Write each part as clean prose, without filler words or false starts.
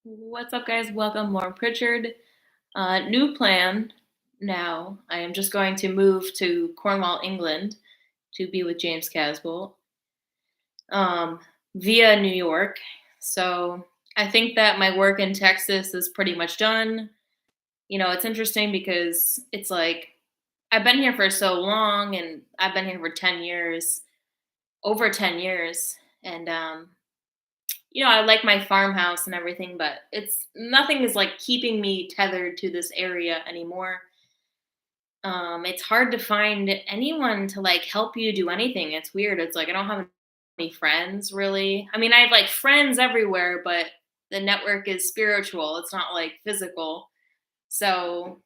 What's up, guys? Welcome, Lauren Pritchard. New plan now. I am just going to move to Cornwall, England to be with James Casbolt um, via New York. So I think that my work in Texas is pretty much done. It's interesting because it's like I've been here for so long and I've been here for 10 years, over 10 years. And I like my farmhouse and everything, but it's nothing is like keeping me tethered to this area anymore. It's hard to find anyone to like help you do anything. It's weird. It's like I don't have any friends really. I mean, I have like friends everywhere, but the network is spiritual. It's not like physical. So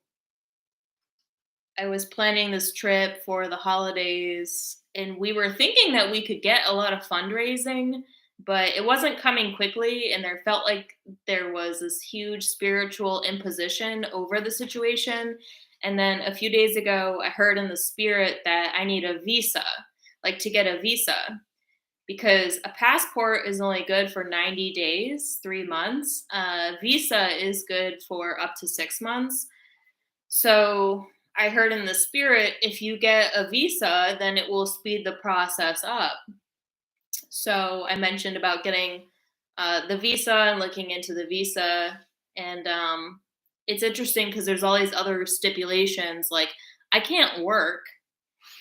I was planning this trip for the holidays, and we were thinking that we could get a lot of fundraising, but it wasn't coming quickly. And there felt like there was this huge spiritual imposition over the situation. And then a few days ago, I heard in the spirit that I need a visa, like to get a visa, because a passport is only good for 90 days, 3 months. Visa is good for up to 6 months. So I heard in the spirit, if you get a visa, then it will speed the process up. So I mentioned about getting the visa and looking into the visa. And it's interesting because there's all these other stipulations. Like, I can't work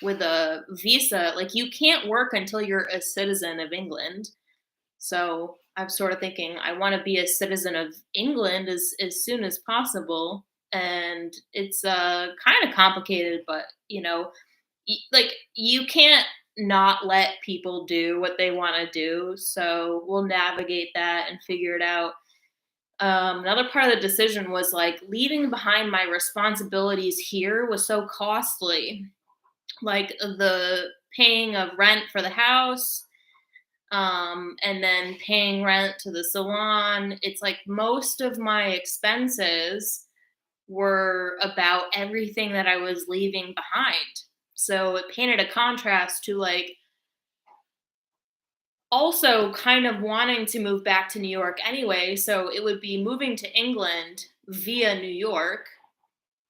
with a visa. Like, you can't work until you're a citizen of England. So I'm sort of thinking I want to be a citizen of England as soon as possible. And it's kind of complicated, but like you can't not let people do what they want to do. So we'll navigate that and figure it out. Another part of the decision was like leaving behind my responsibilities here was so costly. Like the paying of rent for the house, and then paying rent to the salon. It's like most of my expenses were about everything that I was leaving behind. So it painted a contrast to like also kind of wanting to move back to New York anyway. So it would be moving to England via New York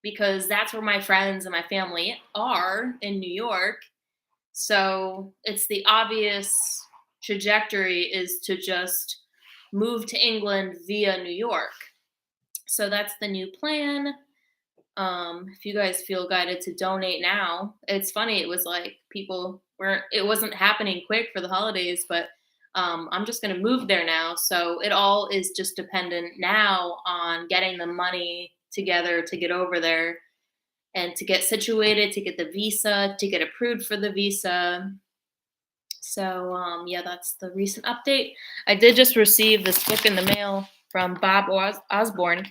because that's where my friends and my family are in New York. So it's the obvious trajectory is to just move to England via New York. So that's the new plan. If you guys feel guided to donate now, it's funny. It was like people weren't, it wasn't happening quick for the holidays, but I'm just going to move there now. So it all is just dependent now on getting the money together to get over there and to get situated, to get the visa, to get approved for the visa. So yeah, that's the recent update. I did just receive this book in the mail from Bob Osborne.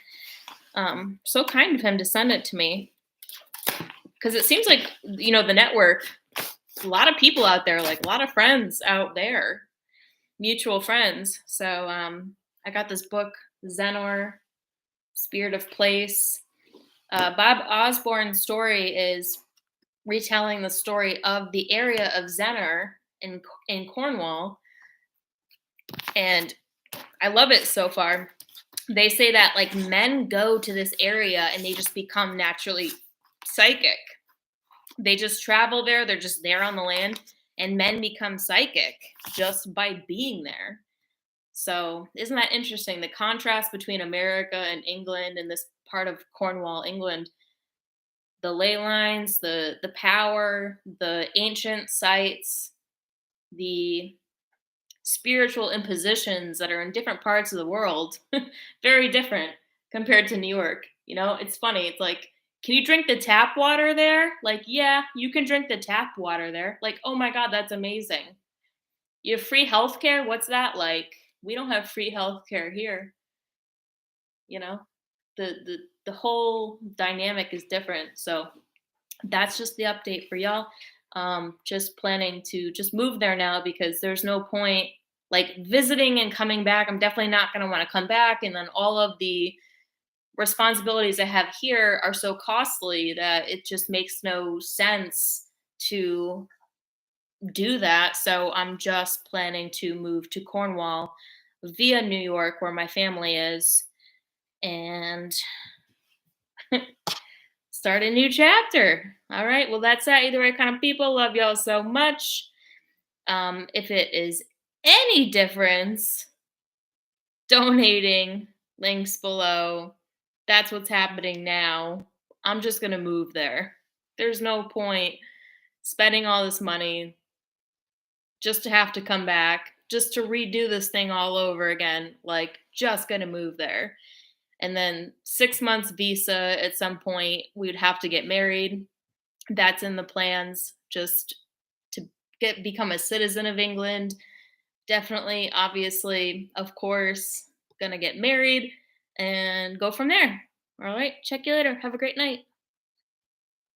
So kind of him to send it to me because it seems like the network, a lot of people out there, like a lot of friends out there, mutual friends. So I got this book, Zenor, Spirit of Place. Bob Osborne's story is retelling the story of the area of Zenor in Cornwall, and I love it so far. They say that like men go to this area and they just become naturally psychic. They just travel there, they're just there on the land, and men become psychic just by being there. So, isn't that interesting? The contrast between America and England and this part of Cornwall, England, the ley lines, the power, the ancient sites, the spiritual impositions that are in different parts of the world, very different compared to New York. It's funny. It's like, can you drink the tap water there? Like, yeah, you can drink the tap water there. Like, oh my God, that's amazing. You have free healthcare? What's that like? We don't have free healthcare here. You know, the whole dynamic is different. So that's just the update for y'all. Just planning to just move there now because there's no point like visiting and coming back. I'm definitely not going to want to come back. And then all of the responsibilities I have here are so costly that it just makes no sense to do that. So I'm just planning to move to Cornwall via New York, where my family is, and start a new chapter. All right. Well, that's that. Either way, kind of people. Love y'all so much. If it is any difference, donating, links below. That's what's happening now. I'm just going to move there. There's no point spending all this money just to have to come back, just to redo this thing all over again. Like, just going to move there. And then 6 months visa at some point, we'd have to get married. That's in the plans, just to become a citizen of England. Definitely, obviously, of course, gonna get married and go from there. All right, check you later. Have a great night.